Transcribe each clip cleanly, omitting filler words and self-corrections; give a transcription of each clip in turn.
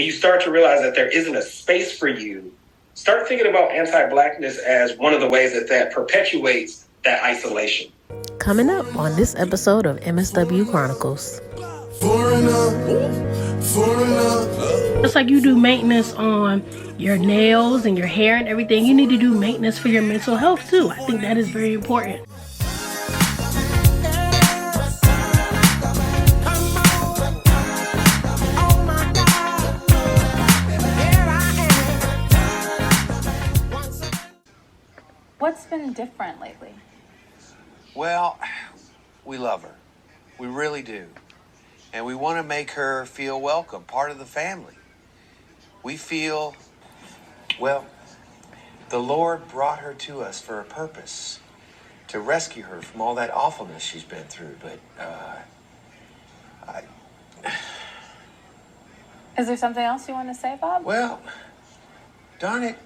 you start to realize that there isn't a space for you, start thinking about anti-Blackness as one of the ways that perpetuates that isolation. Coming up on this episode of MSW Chronicles. Just like you do maintenance on your nails and your hair and everything, you need to do maintenance for your mental health too. I think that is very important. What's been different lately? Well, we love her. We really do. And we want to make her feel welcome, part of the family. We feel, well, the Lord brought her to us for a purpose, to rescue her from all that awfulness she's been through. But, Is there something else you want to say, Bob? Well, darn it,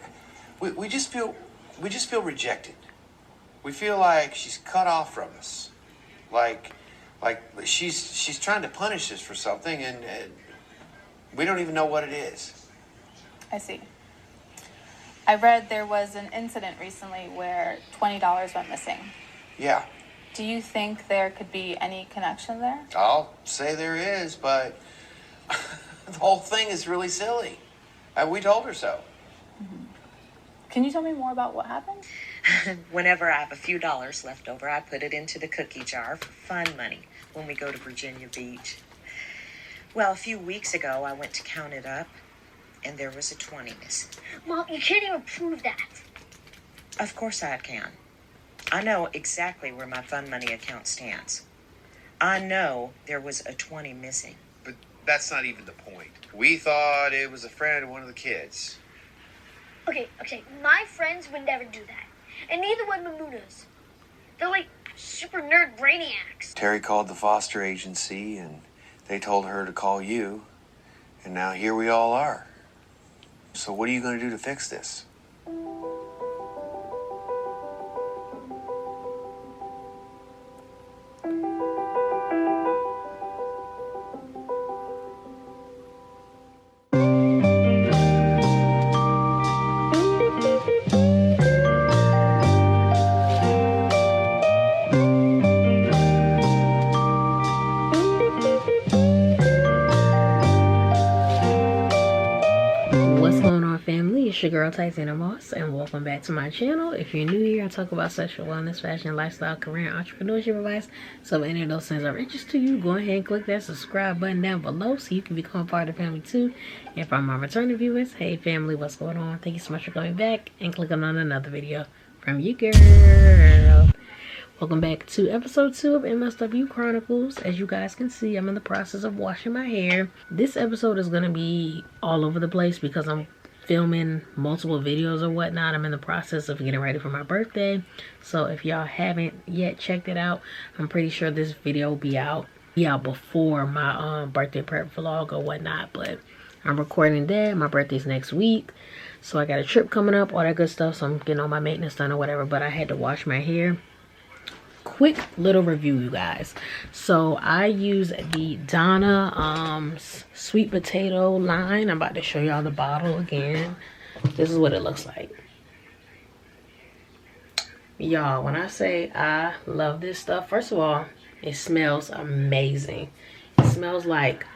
we just feel rejected. We feel like she's cut off from us. Like she's trying to punish us for something, and we don't even know what it is. I see. I read there was an incident recently where $20 went missing. Yeah. Do you think there could be any connection there? I'll say there is, but the whole thing is really silly. We told her so. Mm-hmm. Can you tell me more about what happened? Whenever I have a few dollars left over, I put it into the cookie jar for fun money when we go to Virginia Beach. Well, a few weeks ago, I went to count it up, and there was a 20 missing. Mom, you can't even prove that. Of course I can. I know exactly where my fun money account stands. I know there was a 20 missing. But that's not even the point. We thought it was a friend of one of the kids. Okay, my friends would never do that. And neither would Mamuna's. They're like super nerd brainiacs. Terry called the foster agency, and they told her to call you. And now here we all are. So what are you going to do to fix this? It's your girl Titania Moss, and welcome back to my channel. If you're new here, I talk about sexual wellness, fashion, lifestyle, career, and entrepreneurship advice. So if any of those things are of interest to you, go ahead and click that subscribe button down below so you can become part of the family too. And for my returning viewers, hey family, what's going on? Thank you so much for coming back and clicking on another video from you, girl. Welcome back to episode 2 of MSW Chronicles. As you guys can see, I'm in the process of washing my hair. This episode is going to be all over the place because I'm filming multiple videos or whatnot. I'm in the process of getting ready for my birthday. So if y'all haven't yet checked it out, I'm pretty sure this video will be out before my birthday prep vlog or whatnot. But I'm recording that. My birthday's next week. So I got a trip coming up, all that good stuff. So I'm getting all my maintenance done or whatever. But I had to wash my hair. Quick little review, you guys. So I use the Donna sweet potato line. I'm about to show y'all the bottle again. This is what it looks like. Y'all, when I say I love this stuff, first of all, it smells amazing. It smells like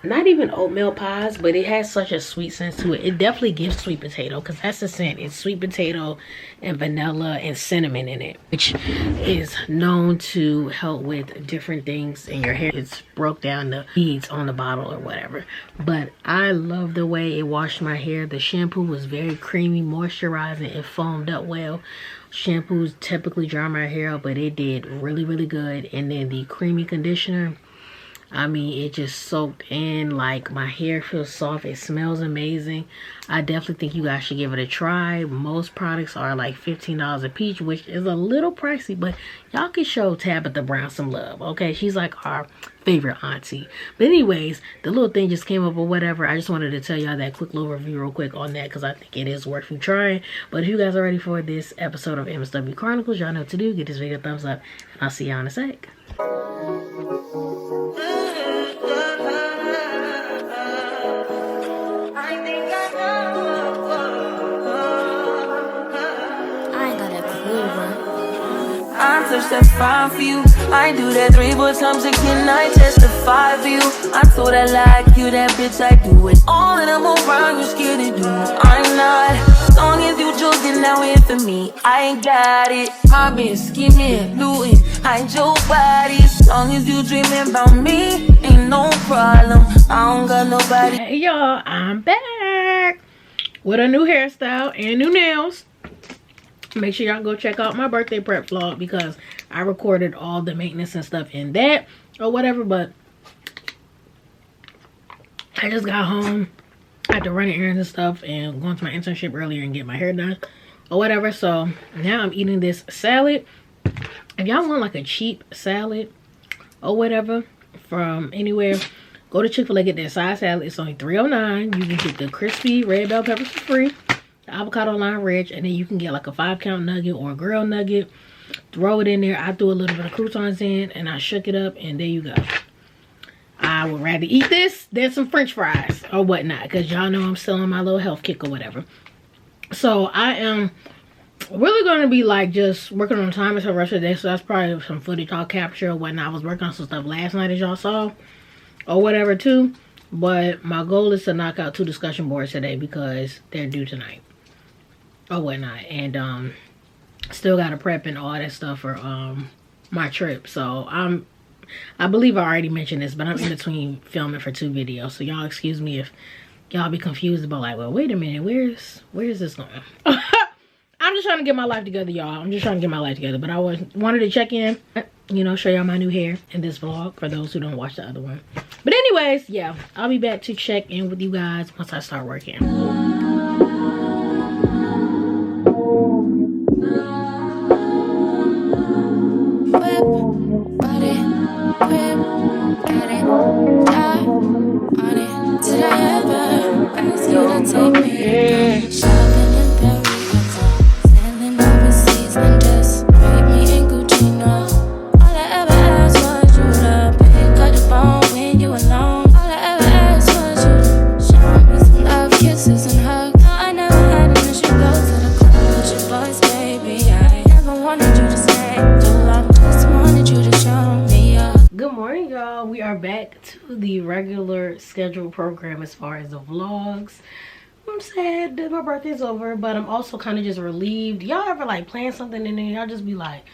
not even oatmeal pies, but it has such a sweet sense to it. It definitely gives sweet potato, because that's the scent. It's sweet potato and vanilla and cinnamon in it, which is known to help with different things in your hair. It's broke down the beads on the bottle or whatever. But I love the way it washed my hair. The shampoo was very creamy, moisturizing. It foamed up well. Shampoos typically dry my hair out, but it did really, really good. And then the creamy conditioner, I mean, it just soaked in. Like, my hair feels soft. It smells amazing. I definitely think you guys should give it a try. Most products are like $15 a piece, which is a little pricey, but y'all can show Tabitha Brown some love, okay? She's like our favorite auntie. But anyways, the little thing just came up or whatever. I just wanted to tell y'all that quick little review real quick on that, because I think it is worth you trying. But if you guys are ready for this episode of MSW Chronicles, y'all know what to do. Give this video a thumbs up, and I'll see y'all in a sec. touch, that's fine for you. I do that 3-4 times again, I testify for you. I told I like you, that bitch, I do it all, and I'm around, you scared to do. I'm not, as long as you joking now in for me, I ain't got it. Mobbing, scheming, looting, hide your body. As long as you dreaming about me, ain't no problem. I don't got nobody. Hey y'all, I'm back with a new hairstyle and new nails. Make sure y'all go check out my birthday prep vlog because I recorded all the maintenance and stuff in that or whatever. But I just got home. I had to run errands and stuff and going to my internship earlier and get my hair done or whatever. So now I'm eating this salad. If y'all want like a cheap salad or whatever from anywhere, go to Chick-fil-A, get that side salad. It's only $3.09. You can get the crispy red bell peppers for free, the avocado lime rich, and then you can get like a 5-count nugget or a grilled nugget. Throw it in there. I threw a little bit of croutons in and I shook it up, and there you go. I would rather eat this than some french fries or whatnot, because y'all know I'm still on my little health kick or whatever. So I am really going to be like just working on time until the rest of the day. So that's probably some footage I'll capture or whatnot. I was working on some stuff last night, as y'all saw, or whatever too. But my goal is to knock out 2 discussion boards today because they're due tonight or whatnot. And still got to prep and all that stuff for my trip. So I believe I already mentioned this, but I'm in between filming for 2 videos. So y'all excuse me if y'all be confused about like, well, wait a minute, where's this going? I'm just trying to get my life together, y'all. I'm just trying to get my life together. But I wanted to check in, you know, show y'all my new hair in this vlog for those who don't watch the other one. But anyways, yeah, I'll be back to check in with you guys once I start working. We are back to the regular scheduled program as far as the vlogs. I'm sad that my birthday's over, but I'm also kind of just relieved. Y'all ever like plan something and then y'all just be like,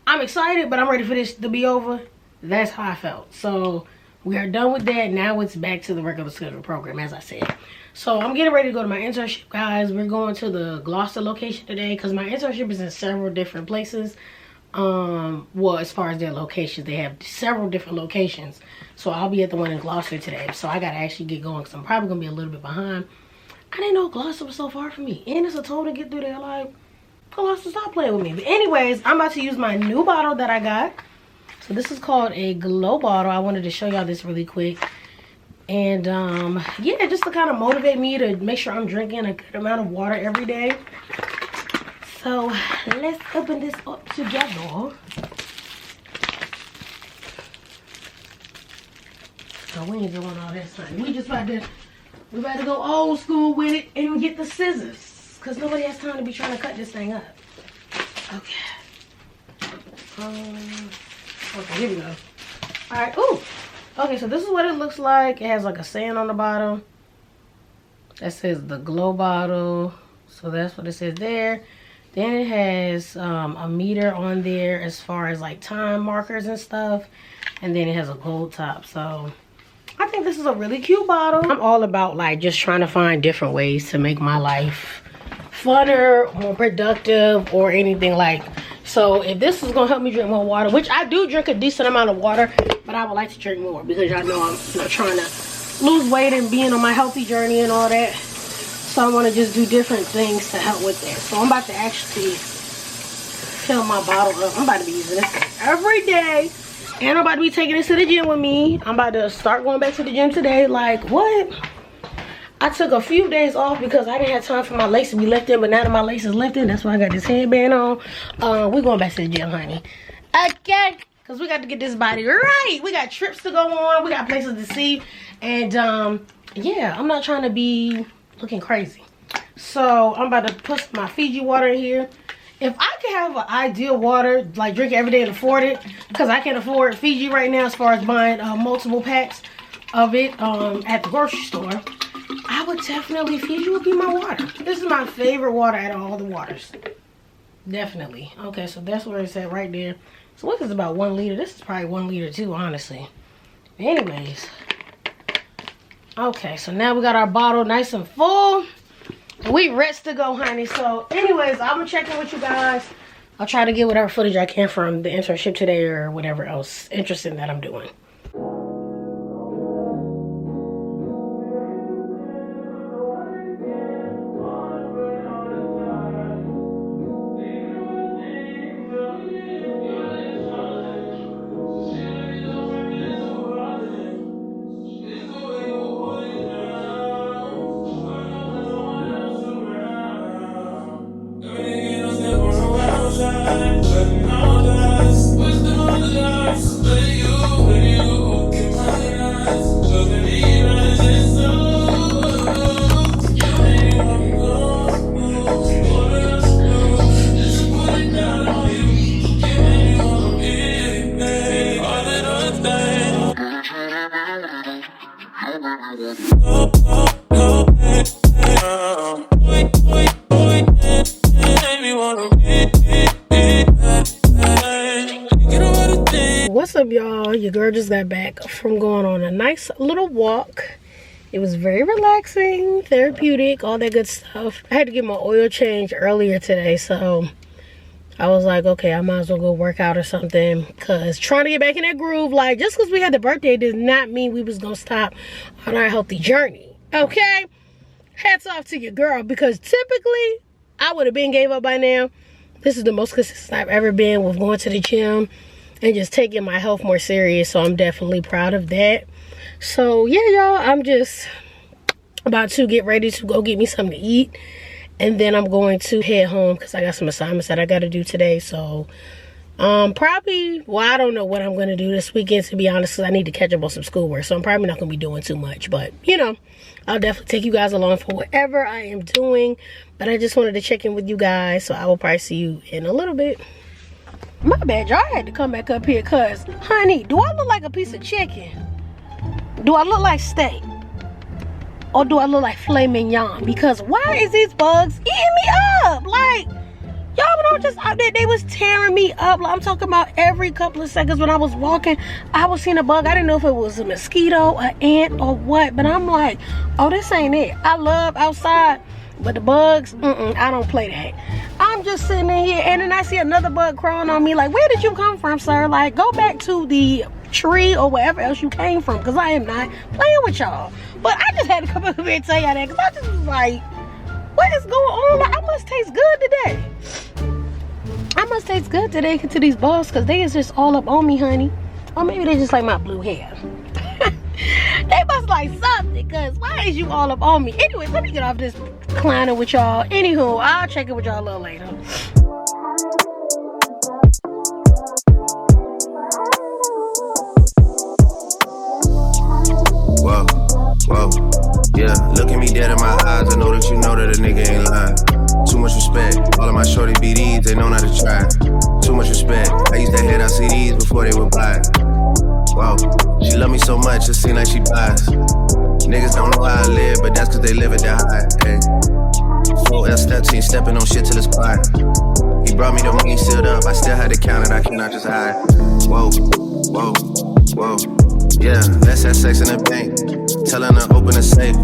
I'm excited, but I'm ready for this to be over? That's how I felt. So we are done with that. Now it's back to the regular scheduled program, as I said. So I'm getting ready to go to my internship, guys. We're going to the Gloucester location today because my internship is in several different places. Well, as far as their locations, they have several different locations. So I'll be at the one in Gloucester today. So I gotta actually get going because I'm probably gonna be a little bit behind. I didn't know Gloucester was so far from me, and it's a toll to get through there. Like, Gloucester, stop playing with me. But anyways, I'm about to use my new bottle that I got. So this is called a glow bottle. I wanted to show y'all this really quick. And yeah, just to kind of motivate me to make sure I'm drinking a good amount of water every day. So let's open this up together. So we ain't doing all that stuff. We about to go old school with it and get the scissors, cause nobody has time to be trying to cut this thing up. Okay. Okay, here we go. All right. Ooh. Okay, so this is what it looks like. It has like a saying on the bottom that says the glow bottle. So that's what it says there. Then it has a meter on there as far as like time markers and stuff. And then it has a gold top. So I think this is a really cute bottle. I'm all about like just trying to find different ways to make my life funner, more productive, or anything like. So if this is gonna help me drink more water, which I do drink a decent amount of water, but I would like to drink more because y'all know I'm not trying to lose weight and being on my healthy journey and all that. So I want to just do different things to help with that. So I'm about to actually fill my bottle up. I'm about to be using this every day. And I'm about to be taking this to the gym with me. I'm about to start going back to the gym today. Like, what? I took a few days off because I didn't have time for my lace to be lifted. But now that my lace is lifted, that's why I got this headband on. We're going back to the gym, honey. Okay. Because we got to get this body right. We got trips to go on. We got places to see. And, yeah, I'm not trying to be looking crazy. So I'm about to put my Fiji water in here if I could have an ideal water, like drink it every day and afford it, because I can't afford Fiji right now as far as buying multiple packs of it at the grocery store, I would definitely, Fiji would be my water. This is my favorite water out of all the waters. Definitely. Okay, so that's where it's at right there. So what is about 1 liter? This is probably 1 liter too, honestly. Anyways. Okay, so now we got our bottle nice and full. We rest to go, honey. So anyways, I'm gonna check in with you guys. I'll try to get whatever footage I can from the internship today or whatever else interesting that I'm doing. What's up, y'all? Your girl just got back from going on a nice little walk. It was very relaxing, therapeutic, all that good stuff. I had to get my oil change earlier today, so I was like, okay, I might as well go work out or something, because trying to get back in that groove, like, just because we had the birthday does not mean we was gonna stop on our healthy journey, okay? Hats off to your girl, because typically I would have been gave up by now. This is the most consistent I've ever been with going to the gym and just taking my health more serious, so I'm definitely proud of that. So yeah, y'all, I'm just about to get ready to go get me something to eat, and then I'm going to head home because I got some assignments that I got to do today. So probably, well, I don't know what I'm going to do this weekend, to be honest, because I need to catch up on some schoolwork, so I'm probably not going to be doing too much, but you know, I'll definitely take you guys along for whatever I am doing. But I just wanted to check in with you guys, so I will probably see you in a little bit. My bad, y'all. I had to come back up here because, honey, do I look like a piece of chicken? Do I look like steak? Or do I look like filet mignon? Because why is these bugs eating me up? Like, y'all, when I was just out there, they was tearing me up. Like, I'm talking about every couple of seconds when I was walking, I was seeing a bug. I didn't know if it was a mosquito, an ant, or what. But I'm like, oh, this ain't it. I love outside, but the bugs, I don't play that. I'm just sitting in here, and then I see another bug crawling on me. Like, where did you come from, sir? Like, go back to the tree or wherever else you came from, because I am not playing with y'all. But I just had to come up here and tell y'all that, because I just was like, what is going on? Like, I must taste good today. I must taste good today to these bugs, because they is just all up on me, honey. Or maybe they just like my blue hair. They must like something, because why is you all up on me? Anyways, let me get off this recliner with y'all. Anywho, I'll check it with y'all a little later. Whoa, whoa, yeah. Look at me dead in my eyes. I know that you know that a nigga ain't lying. Too much respect. All of my shorty BDs, they know not to try. Too much respect. I used to hand out CDs before they were blind. Wow, she love me so much, it seem like she buys. Niggas don't know how I live, but that's cause they live at that high. Ay. 4L step team, stepping on shit till it's quiet. He brought me the money sealed up, I still had to count it, I cannot just hide. Whoa, whoa, whoa. Yeah, let's have sex in the bank. Telling her open a safe.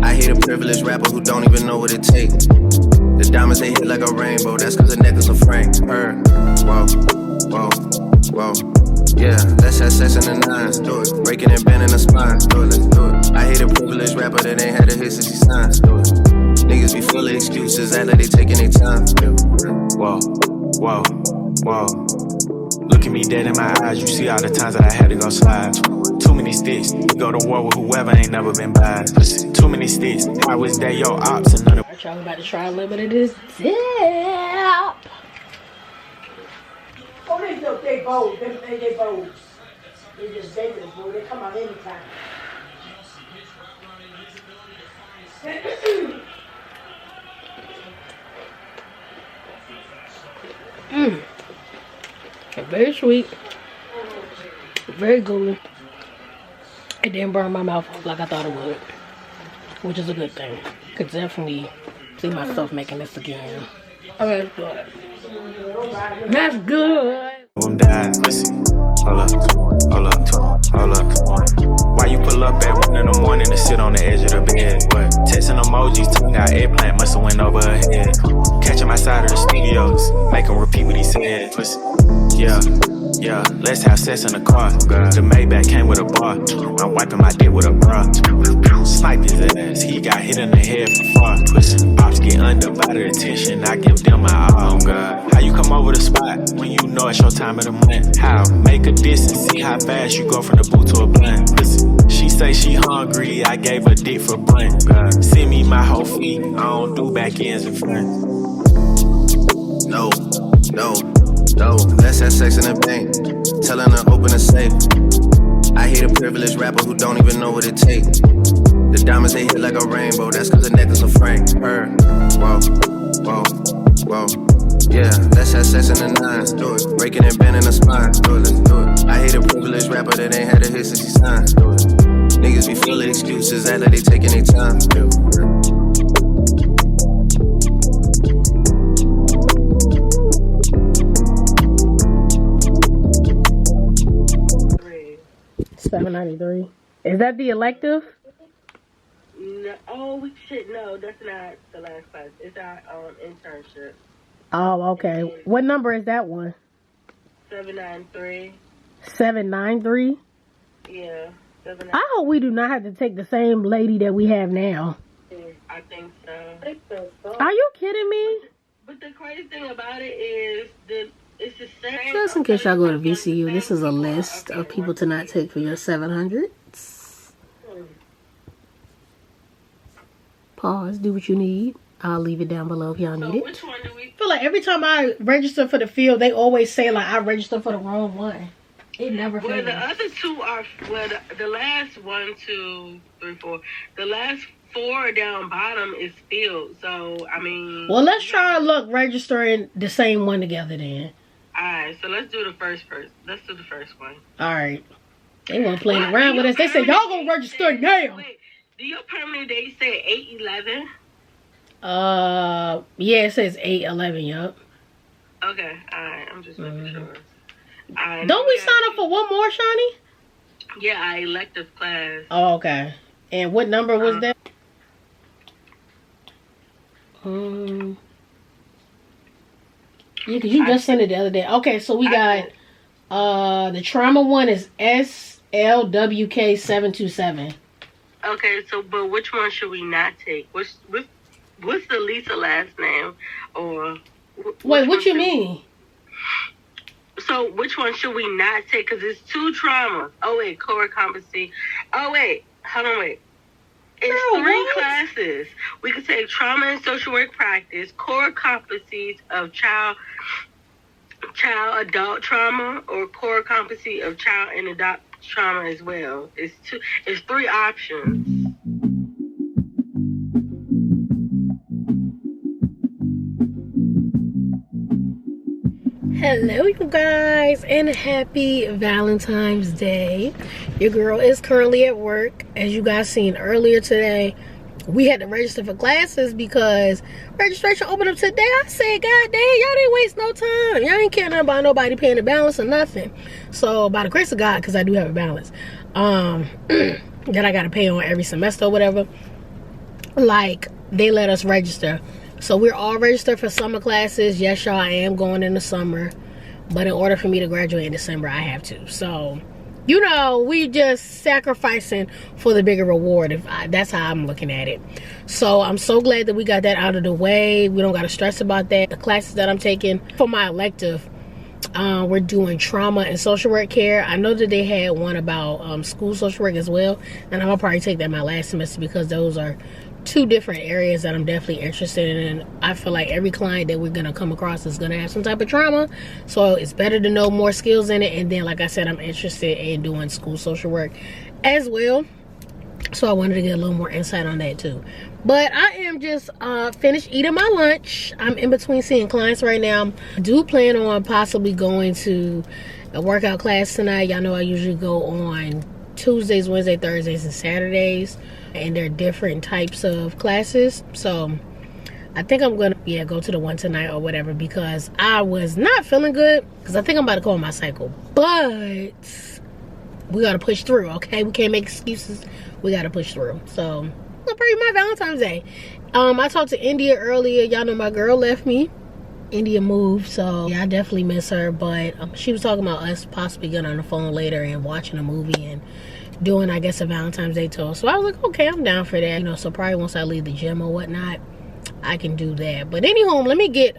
I hate a privileged rapper who don't even know what it takes. The diamonds they hit like a rainbow, that's cause the necklace a frank. Her, whoa, whoa, whoa. Yeah, let's have sex in the nines, do it. Breaking and bending the spine, do it, let's do it. I hate a privileged rapper that ain't had a hit since he signed, do it. Niggas be full of excuses, act like they taking their time. Whoa, whoa, whoa. Look at me dead in my eyes, you see all the times that I had to go slide. Too many sticks, you go to war with whoever ain't never been by. Too many sticks, I was there, your ops and none of. Alright, y'all, about to try a little bit of this dip. Oh, they bold. They bold. They just dangerous, boy. They come out anytime. Very sweet. Very gooey. It didn't burn my mouth like I thought it would, which is a good thing. Could definitely see myself making this again. Okay, that's good. That's good. I'm dying, pussy. Hold up, hold up, hold up. Why you pull up at 1 in the morning to sit on the edge of the bed? What? Texting emojis, tongue out eggplant, musta went over her head. Catch him outside of the studios, make him repeat what he said. Pussy. Yeah, yeah, let's have sex in the car. The Maybach came with a bar. I'm wiping my dick with a bra. Snipe his ass, he got hit in the head from far. Pussy. Ops get undivided attention, I give them my all. How you come over the spot when you know it's your time of the month? How? Make a distance, see how fast you go from the boot to a blunt. Pussy. She say she hungry, I gave her dick for blunt. Send me my whole feet, I don't do back ends and front. No, no, no. Let's have sex in the bank. Telling her open a safe. I hate a privileged rapper who don't even know what it takes. The diamonds they hit like a rainbow. That's cause the necklace a frame. Her, whoa, whoa, whoa. Yeah, let's have sex in the nines. Do it. Breaking and bending the spine. Do it, let's do it. I hate a privileged rapper that ain't had a hit since he signed. Do it. Niggas be full of excuses, act like they taking their time. Yeah. 793. Is that the elective? No, oh shit, no, that's not the last class. It's our internship. Oh, okay. What number is that one? 793. 793? Yeah. 793. I hope we do not have to take the same lady that we have now. I think so. Are you kidding me? But the crazy thing about it is it's the same. Just in case y'all go to VCU, this is a list of people to not take for your 700s. Pause, do what you need. I'll leave it down below if y'all need it. Which one do we? I feel like every time I register for the field, they always say like I registered for the wrong one. It never fails. Well, the other two are, well, the last 1, 2, 3, 4. The last 4 down bottom is filled. So, I mean. Well, let's try to look registering the same one together then. Alright, so let's do the first. Let's do the first one. Alright. They weren't playing around with us. They said, y'all gonna register now. Wait, do your permanent date say 8/11? Yeah, it says 8/11, yup. Okay, alright, I'm just making sure. Don't we sign up for one more, Shawnee? Yeah, our elective class. Oh, okay. And what number was that? Yeah, because you just sent it the other day. Okay, so we got the trauma one is SLWK727. Okay, so but which one should we not take? What's the Lisa last name? Or wait, what you mean? So which one should we not take? Because it's 2 traumas. Oh wait, core competency. Oh wait, hold on, wait. It's 3 classes. We could take trauma and social work practice, core competencies of child adult trauma, or core competency of child and adult trauma as well. It's 3 options. Hello you guys, and happy Valentine's Day. Your girl is currently at work. As you guys seen earlier today, we had to register for classes because registration opened up today. I said, God dang, y'all didn't waste no time. Y'all ain't caring about nobody paying the balance or nothing. So by the grace of God, because I do have a balance that I gotta pay on every semester or whatever, like they let us register. So we're all registered for summer classes. Yes, y'all, I am going in the summer. But in order for me to graduate in December, I have to. So, you know, we just sacrificing for the bigger reward. That's how I'm looking at it. So I'm so glad that we got that out of the way. We don't got to stress about that. The classes that I'm taking for my elective, we're doing trauma and social work care. I know that they had one about school social work as well. And I'm going to probably take that my last semester because those are 2 different areas that I'm definitely interested in. And I feel like every client that we're going to come across is going to have some type of trauma. So it's better to know more skills in it. And then, like I said, I'm interested in doing school social work as well. So I wanted to get a little more insight on that too. But I am just finished eating my lunch. I'm in between seeing clients right now. I do plan on possibly going to a workout class tonight. Y'all know I usually go on Tuesdays, Wednesdays, Thursdays, and Saturdays. And they're different types of classes. So I think I'm gonna go to the one tonight or whatever, because I was not feeling good, because I think I'm about to go on my cycle. But we gotta push through, okay? We can't make excuses. We gotta push through. So I'm pretty my Valentine's Day. I talked to India earlier. Y'all know my girl left me. India moved, so yeah, I definitely miss her. But she was talking about us possibly getting on the phone later and watching a movie and doing, I guess, a Valentine's Day tour. So I was like, okay, I'm down for that. You know, so probably once I leave the gym or whatnot, I can do that. But anywho, let me get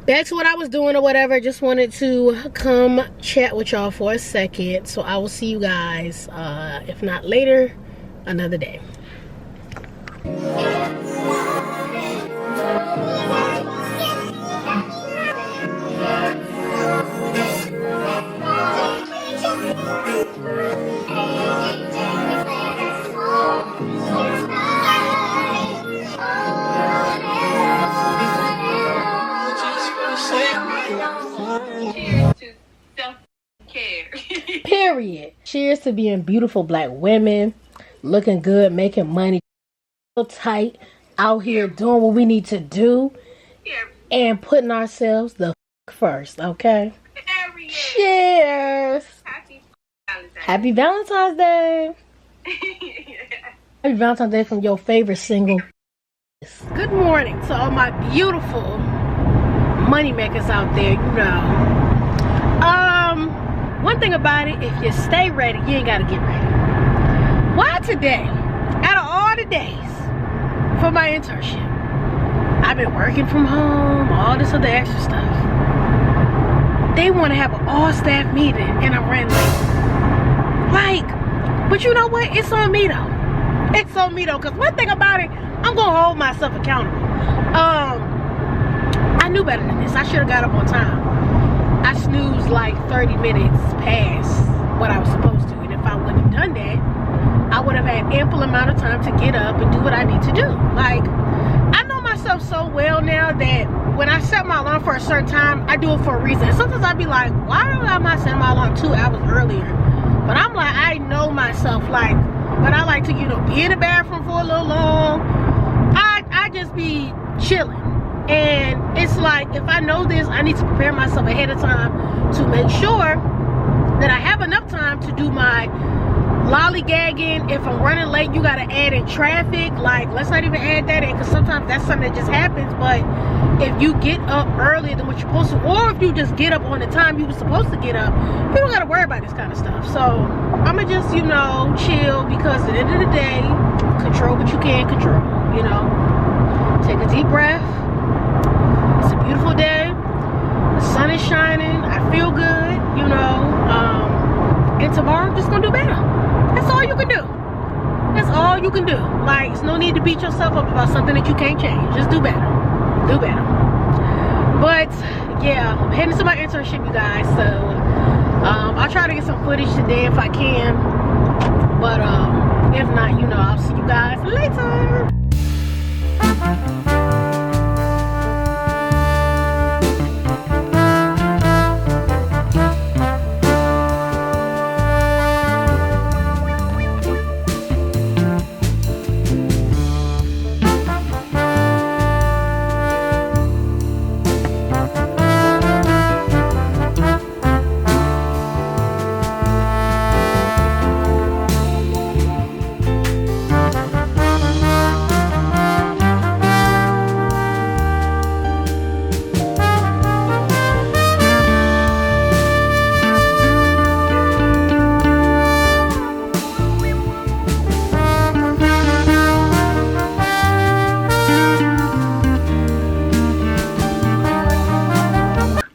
back to what I was doing or whatever. Just wanted to come chat with y'all for a second. So I will see you guys, if not later, another day. Period. Cheers to being beautiful black women, looking good, making money, tight, out here doing what we need to do, and putting ourselves the first, okay? Cheers. Happy Valentine's Day. Happy Valentine's Day from your favorite single. Good morning to all my beautiful money makers out there, you know. One thing about it, if you stay ready, you ain't gotta get ready. Why today, out of all the days for my internship, I've been working from home, all this other extra stuff, they want to have an all-staff meeting and I'm running late. Like, but you know what? It's on me though. It's on me though, because one thing about it, I'm gonna hold myself accountable. I knew better than this. I should have got up on time. I snoozed like 30 minutes past what I was supposed to, and if I wouldn't have done that, I would have had ample amount of time to get up and do what I need to do. Like, I know myself so well now that when I set my alarm for a certain time, I do it for a reason. And sometimes I'd be like, why don't I not set my alarm 2 hours earlier? But I'm like, I know myself, like, but I like to, you know, be in the bathroom for a little long. I just be chilling. And it's like, if I know this, I need to prepare myself ahead of time to make sure that I have enough time to do my lollygagging. If I'm running late, you gotta add in traffic. Like, let's not even add that in, because sometimes that's something that just happens. But if you get up earlier than what you're supposed to, or if you just get up on the time you were supposed to get up, you don't gotta worry about this kind of stuff. So I'ma just, you know, chill, because at the end of the day, control what you can control, you know. Take a deep breath. It's a beautiful day. The sun is shining. I feel good, you know. And tomorrow I'm just gonna do better. That's all you can do. That's all you can do. Like, there's no need to beat yourself up about something that you can't change. Just do better. Do better. But yeah, I'm heading to my internship, you guys. So I'll try to get some footage today if I can. But if not, you know, I'll see you guys later.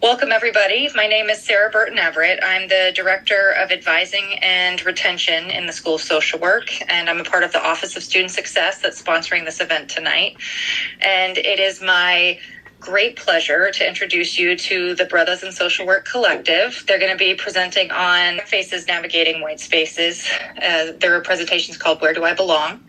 Welcome, everybody. My name is Sarah Burton Everett. I'm the Director of Advising and Retention in the School of Social Work, and I'm a part of the Office of Student Success that's sponsoring this event tonight. And it is my great pleasure to introduce you to the Brothers in Social Work Collective. They're going to be presenting on Faces Navigating White Spaces. Their presentation is called Where Do I Belong?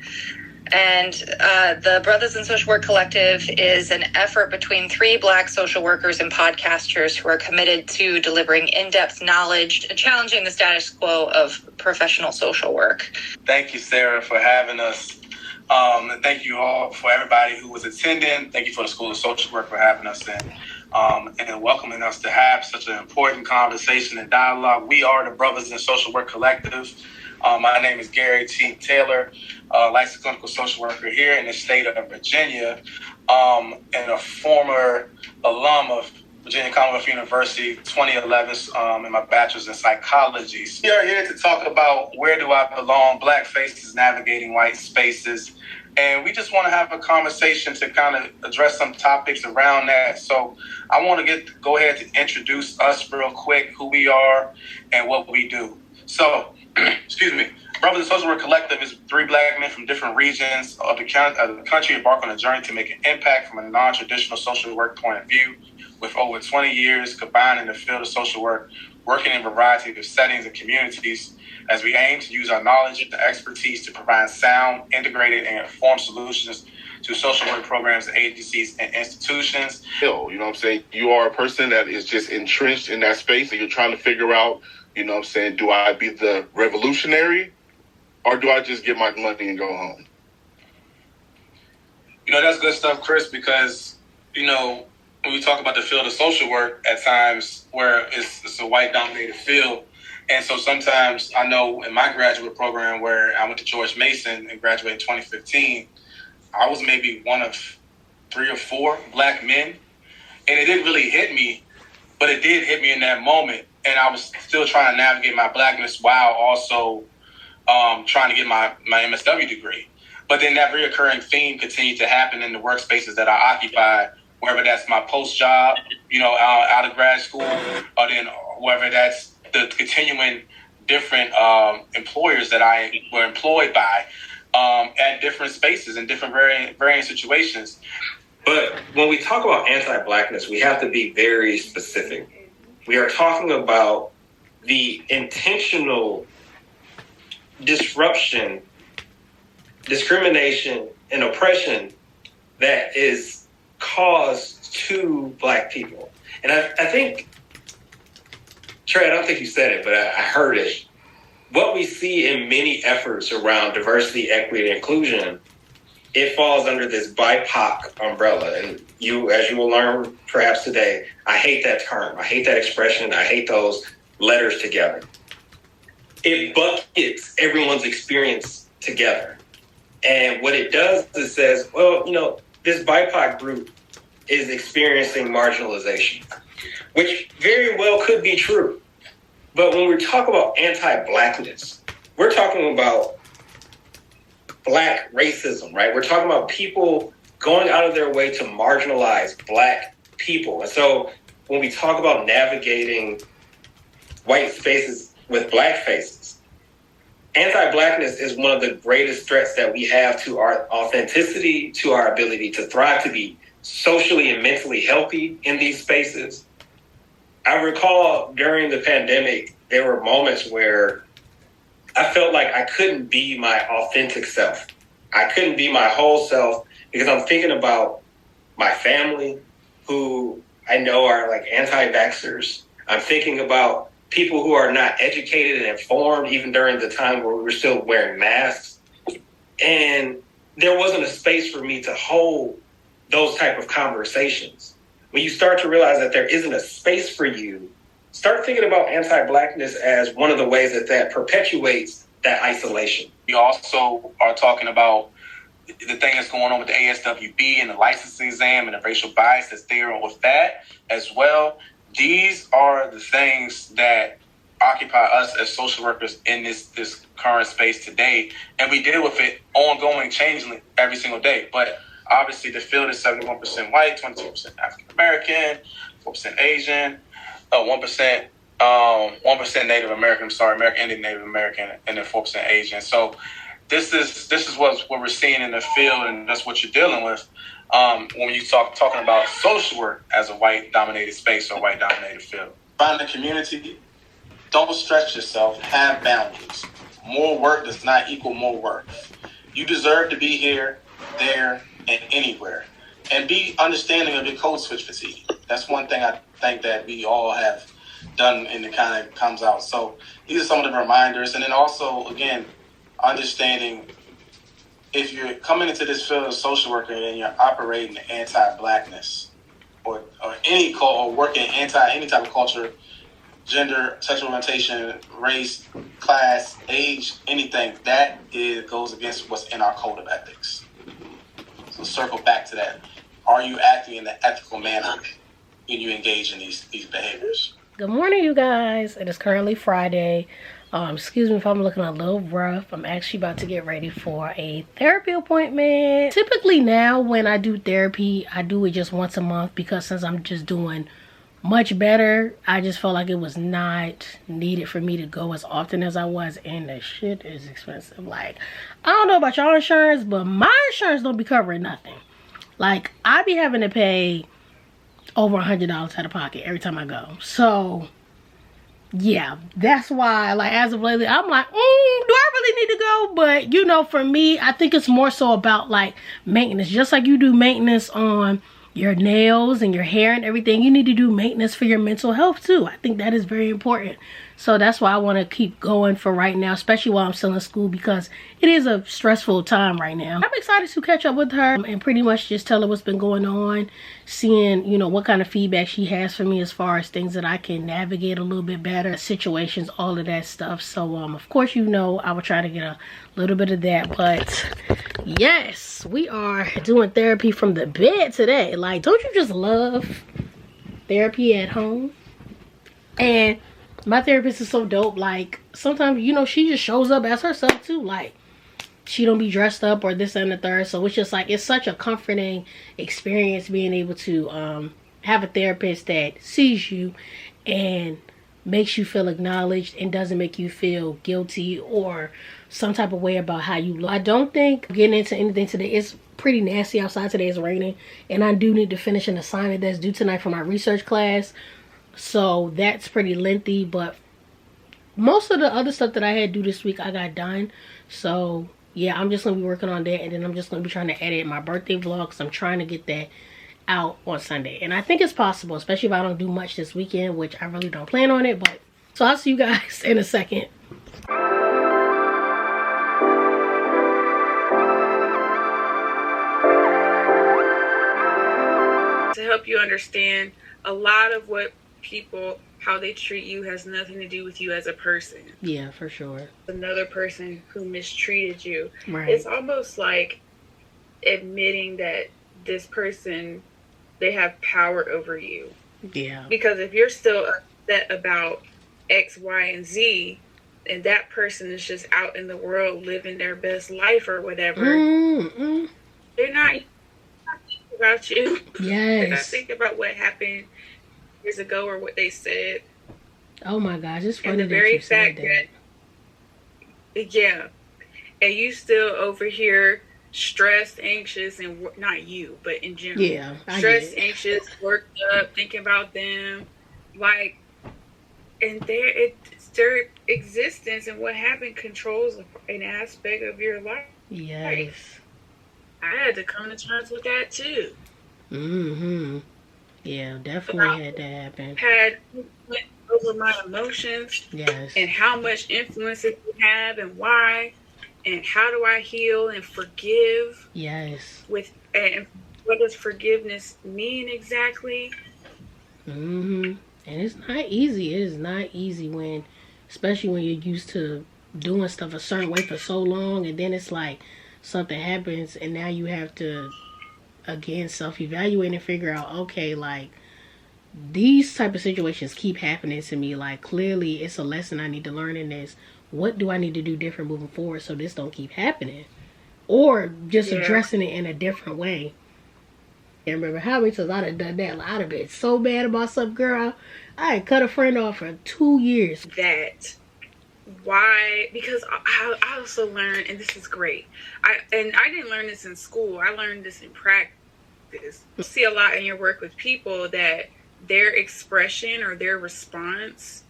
And the Brothers in Social Work Collective is an effort between 3 Black social workers and podcasters who are committed to delivering in-depth knowledge and challenging the status quo of professional social work. Thank you, Sarah, for having us. And thank you all for everybody who was attending. Thank you for the School of Social Work for having us and welcoming us to have such an important conversation and dialogue. We are the Brothers in Social Work Collective. My name is Gary T. Taylor, licensed clinical social worker here in the state of Virginia, and a former alum of Virginia Commonwealth University, 2011, in my bachelor's in psychology. We are here to talk about where do I belong, Black faces navigating white spaces. And we just want to have a conversation to kind of address some topics around that. So I want to go ahead to introduce us real quick, who we are and what we do. So, excuse me, Brothers in Social Work Collective is 3 Black men from different regions of the country embark on a journey to make an impact from a non-traditional social work point of view. With over 20 years combined in the field of social work, working in a variety of settings and communities, as we aim to use our knowledge and expertise to provide sound, integrated, and informed solutions to social work programs, agencies, and institutions. You know what I'm saying? You are a person that is just entrenched in that space and you're trying to figure out, you know what I'm saying, do I be the revolutionary or do I just get my money and go home? You know, that's good stuff, Chris, because, you know, when we talk about the field of social work at times where it's a white-dominated field, and so sometimes I know in my graduate program where I went to George Mason and graduated in 2015, I was maybe one of 3 or 4 Black men, and it didn't really hit me, but it did hit me in that moment, and I was still trying to navigate my Blackness while also trying to get my MSW degree. But then that reoccurring theme continued to happen in the workspaces that I occupy, whether that's my post job, you know, out of grad school, or then whether that's the continuing different employers that I were employed by at different spaces and different varying situations. But when we talk about anti-Blackness, we have to be very specific. We are talking about the intentional disruption, discrimination, and oppression that is caused to Black people. And I think, Trey, I don't think you said it, but I heard it. What we see in many efforts around diversity, equity, and inclusion, it falls under this BIPOC umbrella. And you, as you will learn perhaps today, I hate that term. I hate that expression. I hate those letters together. It buckets everyone's experience together. And what it does is says, well, you know, this BIPOC group is experiencing marginalization, which very well could be true. But when we talk about anti-Blackness, we're talking about Black racism, right? We're talking about people going out of their way to marginalize Black people. And so when we talk about navigating white spaces with Black faces, anti-Blackness is one of the greatest threats that we have to our authenticity, to our ability to thrive, to be socially and mentally healthy in these spaces. I recall during the pandemic, there were moments where I felt like I couldn't be my authentic self. I couldn't be my whole self because I'm thinking about my family who I know are like anti-vaxxers. I'm thinking about people who are not educated and informed, even during the time where we were still wearing masks. And there wasn't a space for me to hold those type of conversations. When you start to realize that there isn't a space for you, start thinking about anti-Blackness as one of the ways that perpetuates that isolation. We also are talking about the thing that's going on with the ASWB and the licensing exam and the racial bias that's there with that as well. These are the things that occupy us as social workers in this current space today. And we deal with it ongoing, changing every single day. But obviously the field is 71% white, 22% African-American, 4% Asian, 1% Native American, American Indian Native American, and then 4% Asian. So this is what we're seeing in the field, and that's what you're dealing with when you talking about social work as a white dominated space or white dominated field. Find a community. Don't stretch yourself. Have boundaries. More work does not equal more worth. You deserve to be here, there, and anywhere. And be understanding of your code switch fatigue. That's one thing I think that we all have done, and it kind of comes out. So these are some of the reminders. And then also, again, understanding if you're coming into this field of social worker and you're operating anti-blackness or any or working anti any type of culture, gender, sexual orientation, race, class, age, anything, that goes against what's in our code of ethics. So circle back to that. Are you acting in an ethical manner when you engage in these behaviors? Good morning, you guys. It is currently Friday. Excuse me if I'm looking a little rough. I'm actually about to get ready for a therapy appointment. Typically now when I do therapy, I do it just once a month because since I'm just doing much better, I just felt like it was not needed for me to go as often as I was, and the shit is expensive. Like, I don't know about y'all insurance, but my insurance don't be covering nothing. Like, I be having to pay over $100 out of pocket every time I go. So yeah, that's why, like, as of lately, I'm like, do I really need to go? But you know, for me, I think it's more so about like maintenance. Just like you do maintenance on your nails and your hair and everything, you need to do maintenance for your mental health too. I think that is very important. So that's why I want to keep going for right now, especially while I'm still in school, because it is a stressful time right now. I'm excited to catch up with her and pretty much just tell her what's been going on, seeing, you know, what kind of feedback she has for me as far as things that I can navigate a little bit better, situations, all of that stuff. So of course, you know, I will try to get a little bit of that. But yes, we are doing therapy from the bed today. Like, don't you just love therapy at home? And my therapist is so dope. Like, sometimes, you know, she just shows up as herself too. Like, she don't be dressed up or this and the third. So it's just like, it's such a comforting experience being able to have a therapist that sees you and makes you feel acknowledged and doesn't make you feel guilty or some type of way about how you look. I don't think getting into anything today. It's pretty nasty outside today. It's raining, and I do need to finish an assignment that's due tonight for my research class. So that's pretty lengthy, but most of the other stuff that I had to do this week, I got done. So yeah, I'm just going to be working on that, and then I'm just going to be trying to edit my birthday vlog, because I'm trying to get that out on Sunday. And I think it's possible, especially if I don't do much this weekend, which I really don't plan on it. But so I'll see you guys in a second. To help you understand, a lot of what people, how they treat you has nothing to do with you as a person. Yeah, for sure. Another person who mistreated you. Right. It's almost like admitting that this person, they have power over you. Yeah. Because if you're still upset about X, Y, and Z, and that person is just out in the world living their best life or whatever, they're not thinking about you. Yes. They're not thinking about what happened years ago or what they said. Oh my gosh, it's funny and the that very you said fact that, yeah, and you still over here stressed, anxious, and not you, but in general, yeah, stressed, anxious, worked up, thinking about them, like, and their existence and what happened controls an aspect of your life. Yes. I had to come to terms with that too. Yeah, definitely had to happen. Had went over my emotions. Yes. And how much influence it can have and why, and how do I heal and forgive? Yes. And what does forgiveness mean exactly? And it's not easy. It is not easy when, especially when you're used to doing stuff a certain way for so long, and then it's like something happens and now you have to again self-evaluate and figure out, okay, like, these type of situations keep happening to me. Like, clearly it's a lesson I need to learn in this. What do I need to do different moving forward so this don't keep happening? Or just addressing it in a different way. I remember how many times I'd have done that. Like, I'd have been so bad about some girl. I had cut a friend off for 2 years. That why, because I also learned, and this is great, I didn't learn this in school, I learned this in practice. You see a lot in your work with people that their expression or their response,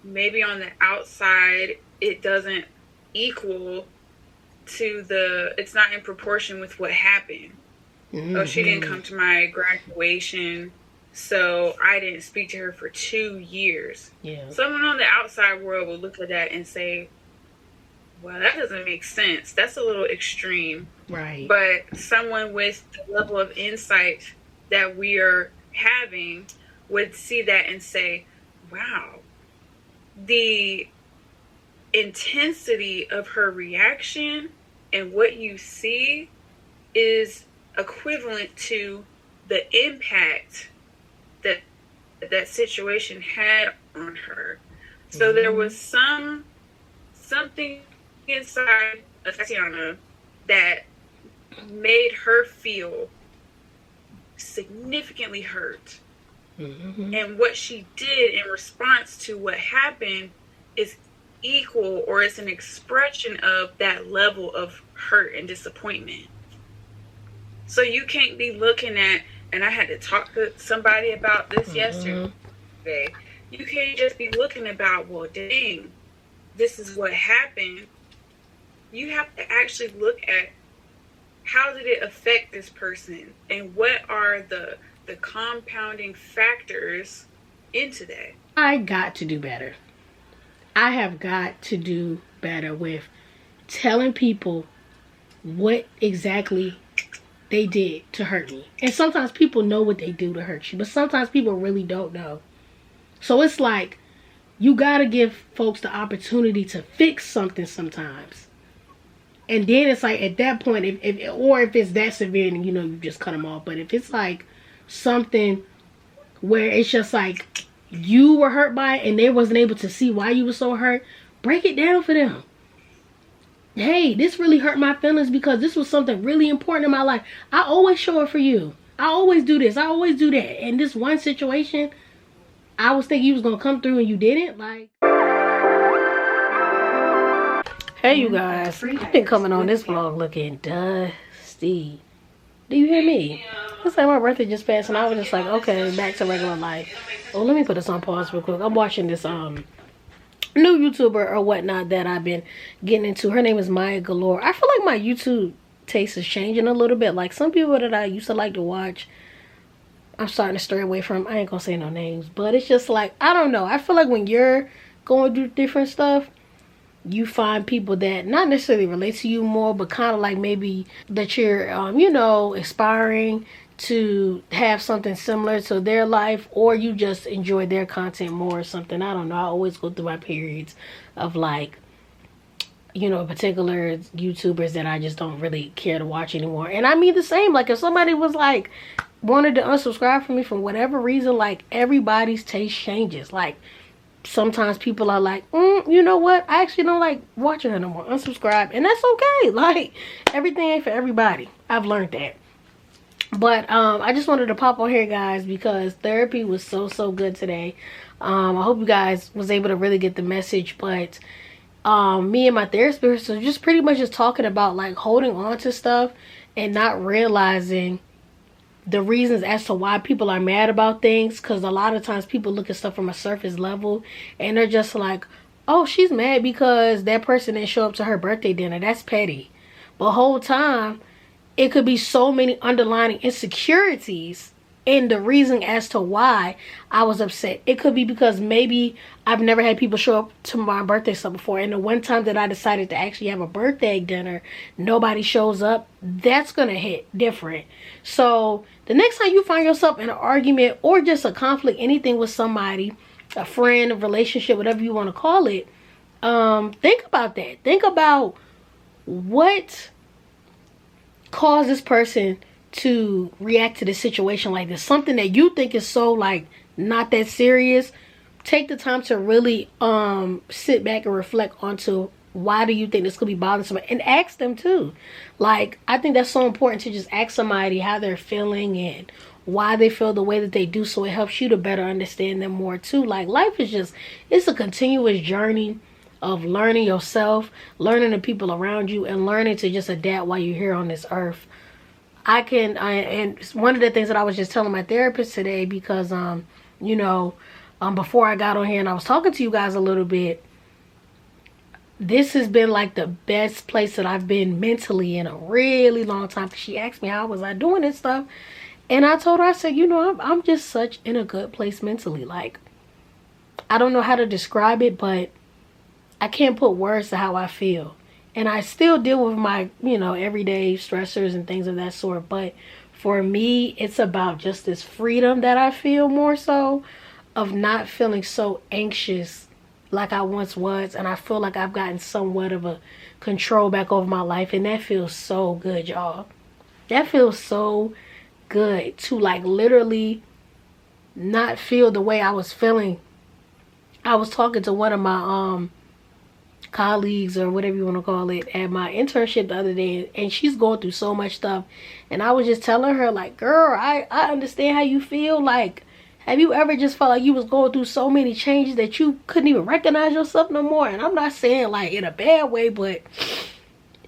maybe on the outside it doesn't equal to it's not in proportion with what happened. Oh, she didn't come to my graduation, so I didn't speak to her for 2 years. Yeah. Someone on the outside world will look at that and say, well, that doesn't make sense. That's a little extreme. Right. But someone with the level of insight that we are having would see that and say, wow, the intensity of her reaction and what you see is equivalent to the impact that situation had on her. So there was something inside of Tatiana that made her feel significantly hurt. And what she did in response to what happened is equal, or it's an expression of that level of hurt and disappointment. So you can't be looking at, and I had to talk to somebody about this yesterday. You can't just be looking about, well, dang, this is what happened. You have to actually look at, how did it affect this person, and what are the compounding factors into that. I got to do better. I have got to do better with telling people what exactly they did to hurt me. And sometimes people know what they do to hurt you, but sometimes people really don't know. So it's like, you gotta give folks the opportunity to fix something sometimes. And then it's like, at that point, if it's that severe, then you just cut them off. But if it's like something where it's just like you were hurt by it and they wasn't able to see why you were so hurt, break it down for them. Hey, this really hurt my feelings because this was something really important in my life. I always show up for you. I always do this. I always do that. And this one situation, I was thinking you was going to come through and you didn't. Like, hey, you guys. I've been coming on this vlog looking dusty. Do you hear me? It's like my birthday just passed and I was just like, okay, back to regular life. Oh, let me put this on pause real quick. I'm watching this new YouTuber or whatnot that I've been getting into. Her name is Maya Galore. I feel like my YouTube taste is changing a little bit. Like, some people that I used to like to watch, I'm starting to stray away from. I ain't gonna say no names, but it's just like, I don't know. I feel like when you're going through different stuff, you find people that not necessarily relate to you more, but kind of like maybe that you're, aspiring to have something similar to their life, or you just enjoy their content more or something. I don't know. I always go through my periods of like, particular YouTubers that I just don't really care to watch anymore. And I mean the same. Like, if somebody was like, wanted to unsubscribe from me for whatever reason, like, everybody's taste changes. Like, sometimes people are like, you know what? I actually don't like watching her no more. Unsubscribe. And that's okay. Like, everything ain't for everybody. I've learned that. But I just wanted to pop on here, guys, because therapy was so good today. I hope you guys was able to really get the message. But me and my therapist are just pretty much just talking about like holding on to stuff and not realizing the reasons as to why people are mad about things. Because a lot of times people look at stuff from a surface level and they're just like, oh, she's mad because that person didn't show up to her birthday dinner. That's petty. But whole time, it could be so many underlying insecurities in the reason as to why I was upset. It could be because maybe I've never had people show up to my birthday stuff before. And the one time that I decided to actually have a birthday dinner, nobody shows up. That's going to hit different. So the next time you find yourself in an argument or just a conflict, anything with somebody, a friend, a relationship, whatever you want to call it, think about that. Think about what caused this person to react to this situation like this. Something that you think is so like not that serious. Take the time to really sit back and reflect onto why do you think this could be bothersome, and ask them too. Like, I think that's so important to just ask somebody how they're feeling and why they feel the way that they do, so it helps you to better understand them more too. Like, life is just, it's a continuous journey of learning yourself, learning the people around you, and learning to just adapt while you're here on this earth. And one of the things that I was just telling my therapist today, because before I got on here and I was talking to you guys a little bit, this has been like the best place that I've been mentally in a really long time. She asked me how was I doing and stuff, and I told her, I said, I'm just such in a good place mentally. Like, I don't know how to describe it, but I can't put words to how I feel. And I still deal with my, everyday stressors and things of that sort. But for me, it's about just this freedom that I feel, more so, of not feeling so anxious like I once was. And I feel like I've gotten somewhat of a control back over my life. And that feels so good, y'all. That feels so good to, like, literally not feel the way I was feeling. I was talking to one of my colleagues, or whatever you want to call it, at my internship the other day, and she's going through so much stuff, and I was just telling her, like, girl, I understand how you feel. Like, have you ever just felt like you was going through so many changes that you couldn't even recognize yourself no more? And I'm not saying like in a bad way, but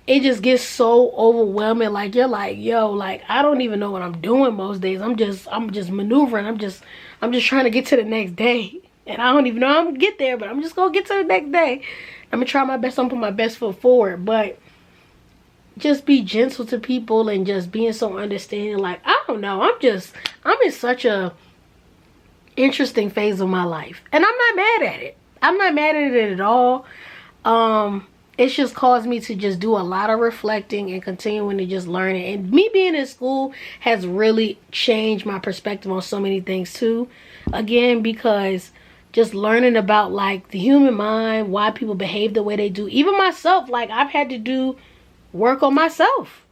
it just gets so overwhelming. Like, you're like, yo, like, I don't even know what I'm doing most days. I'm just maneuvering. I'm just trying to get to the next day, and I don't even know how I'm gonna get there, but I'm just gonna get to the next day. I'm gonna try my best. I'm gonna put my best foot forward, but just be gentle to people and just being so understanding. Like, I don't know, I'm in such a interesting phase of my life, and I'm not mad at it. I'm not mad at it at all. It's just caused me to just do a lot of reflecting and continuing to just learn it. And me being in school has really changed my perspective on so many things too. Again, because just learning about, like, the human mind, why people behave the way they do. Even myself, like, I've had to do work on myself,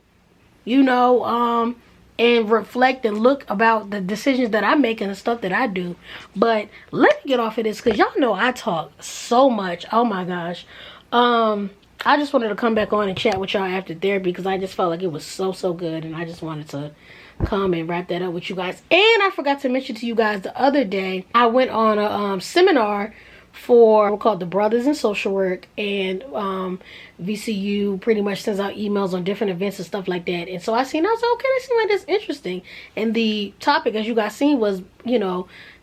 and reflect and look about the decisions that I make and the stuff that I do. But let me get off of this, because y'all know I talk so much. Oh my gosh. I just wanted to come back on and chat with y'all after therapy, because I just felt like it was so good, and I just wanted to come and wrap that up with you guys. And I forgot to mention to you guys the other day, I went on a seminar for, we're called the Brothers in Social Work, and VCU pretty much sends out emails on different events and stuff like that. And so I was like, okay, this seems like this interesting. And the topic, as you guys seen, was,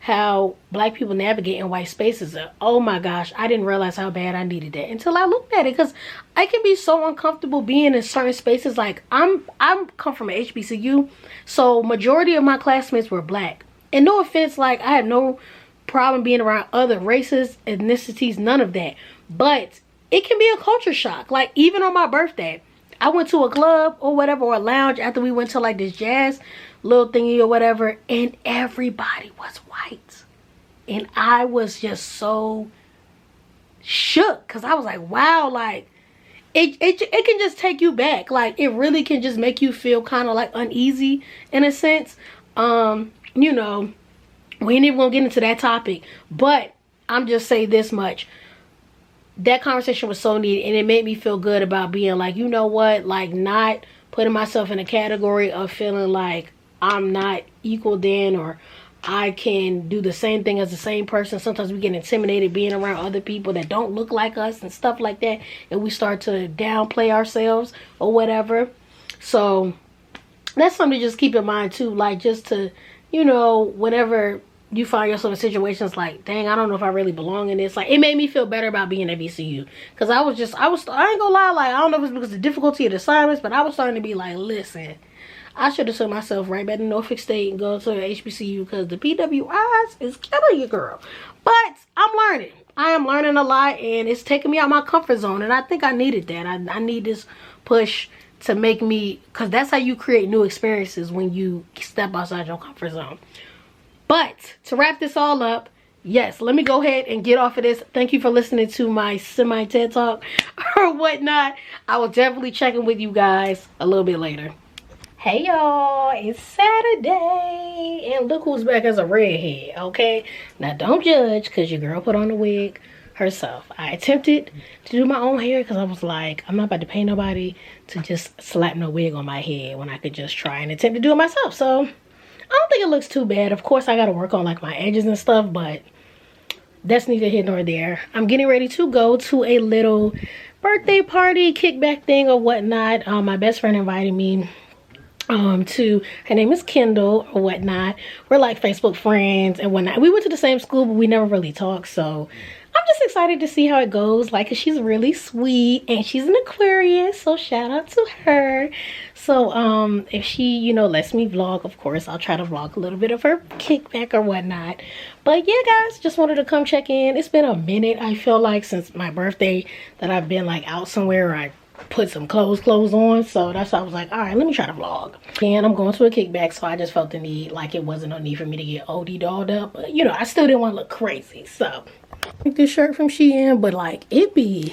how black people navigate in white spaces. Oh my gosh, I didn't realize how bad I needed that until I looked at it, because I can be so uncomfortable being in certain spaces. Like, I'm come from an HBCU, so majority of my classmates were black. And no offense, like, I had no problem being around other races, ethnicities, none of that. But it can be a culture shock. Like, even on my birthday, I went to a club or whatever, or a lounge, after we went to like this jazz little thingy or whatever, and everybody was white. And I was just so shook, because I was like, wow, like, it can just take you back. Like, it really can just make you feel kind of like uneasy in a sense. We ain't even gonna get into that topic, but I'm just saying this much. That conversation was so needed, and it made me feel good about being like, you know what, like, not putting myself in a category of feeling like I'm not equal then, or I can do the same thing as the same person. Sometimes we get intimidated being around other people that don't look like us and stuff like that, and we start to downplay ourselves or whatever. So that's something to just keep in mind too, like, just to, whenever you find yourself in situations like, dang, I don't know if I really belong in this. Like, it made me feel better about being at VCU, because I ain't gonna lie, like, I don't know if it's because of the difficulty of the assignments, but I was starting to be like, listen, I should have took myself right back to Norfolk State and go to HBCU, because the PWIs is killing you, girl. But I'm learning. I am learning a lot, and it's taking me out my comfort zone, and I think I needed that. I need this push to make me, because that's how you create new experiences, when you step outside your comfort zone. But to wrap this all up, yes, let me go ahead and get off of this. Thank you for listening to my semi-TED Talk or whatnot. I will definitely check in with you guys a little bit later. Hey y'all, it's Saturday, and look who's back as a redhead, okay? Now don't judge, because your girl put on a wig herself. I attempted to do my own hair, because I was like, I'm not about to pay nobody to just slap no wig on my head when I could just try and attempt to do it myself. So don't think it looks too bad. Of course, I got to work on like my edges and stuff, but that's neither here nor there. I'm getting ready to go to a little birthday party, kickback thing or whatnot. My best friend invited me to, her name is Kendall or whatnot. We're like Facebook friends and whatnot. We went to the same school, but we never really talked, so I'm just excited to see how it goes. Like, 'cause she's really sweet and she's an Aquarius, so shout out to her. So if she, you know, lets me vlog, of course I'll try to vlog a little bit of her kickback or whatnot. But yeah, guys, just wanted to come check in. It's been a minute, I feel like, since my birthday that I've been like out somewhere or I put some clothes on, so that's why I was like, all right, let me try to vlog. And I'm going to a kickback, so I just felt the need, like it wasn't no need for me to get OD dolled up, but you know, I still didn't want to look crazy. So this shirt from Shein, but like the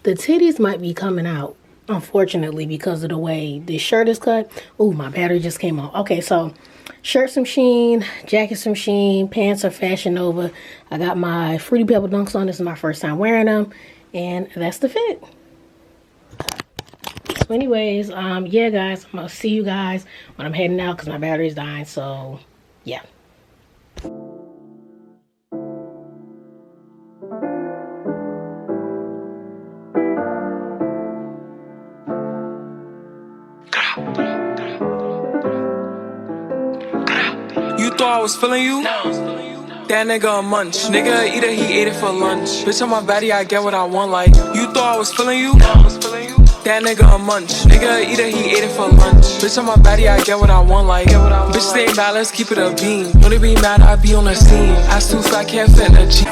titties might be coming out, unfortunately, because of the way this shirt is cut. Oh, my battery just came on. Okay, so shirts from Shein, jackets from Shein, pants are Fashion Nova. I got my Fruity Pebble Dunks on. This is my first time wearing them, and that's the fit. So anyways, yeah, guys, I'm gonna see you guys when I'm heading out because my battery's dying. So yeah. You thought I was feeling you? That nigga a munch. Nigga either he ate it for lunch. Bitch on my body, I get what I want. Like, you thought I was feeling you? That nigga a munch. Nigga either he ate it for lunch. Bitch on my body, I get what I want. Like, bitch stay mad, let's keep it a beam. When they be mad, I be on the scene. Ass too fat, can't fit in a G.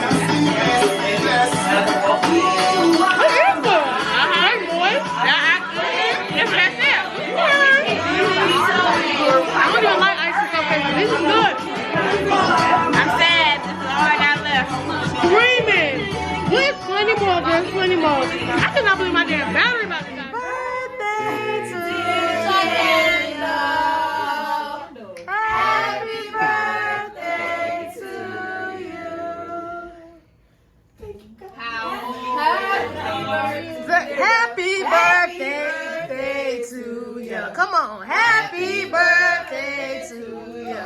This is good. I'm sad. This is all I got left. Screaming. With 20 more, girl. 20 more. I cannot believe my damn battery about to die. Birthday to you. Happy birthday to you. Happy birthday to you. Come on. Happy birthday to you.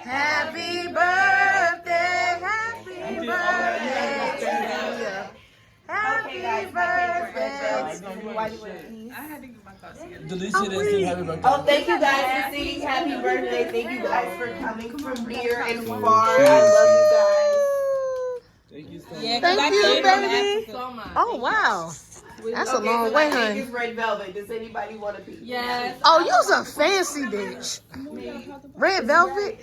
Happy birthday. Happy birthday to you. Happy birthday to you. I had to get my costume. Delicia didn't sing happy birthday. Oh, thank you guys for singing happy birthday. Thank you guys for coming from near and far. I love you guys. Thank you so much. Thank you, baby. So much. Oh, wow. That's a long way, honey. It's red velvet. Does anybody want to be? Yes. Oh, you's a fancy bitch. Red velvet?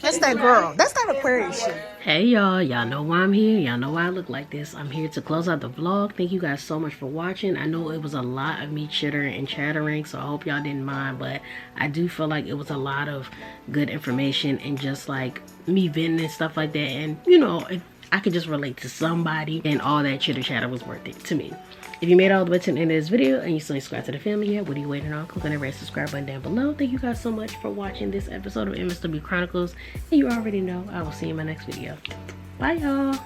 That's that girl. That's that Aquarius shit. Hey y'all know why I'm here. Y'all know why I look like this. I'm here to close out the vlog. Thank you guys so much for watching. I know it was a lot of me chittering and chattering, so I hope y'all didn't mind, but I do feel like it was a lot of good information and just like me venting and stuff like that. And you know, if I could just relate to somebody, and all that chitter chatter was worth it to me. If you made it all the way to the end of this video and you still ain't subscribed to the family yet, what are you waiting on? Click on that red subscribe button down below. Thank you guys so much for watching this episode of MSW Chronicles. And you already know I will see you in my next video. Bye y'all.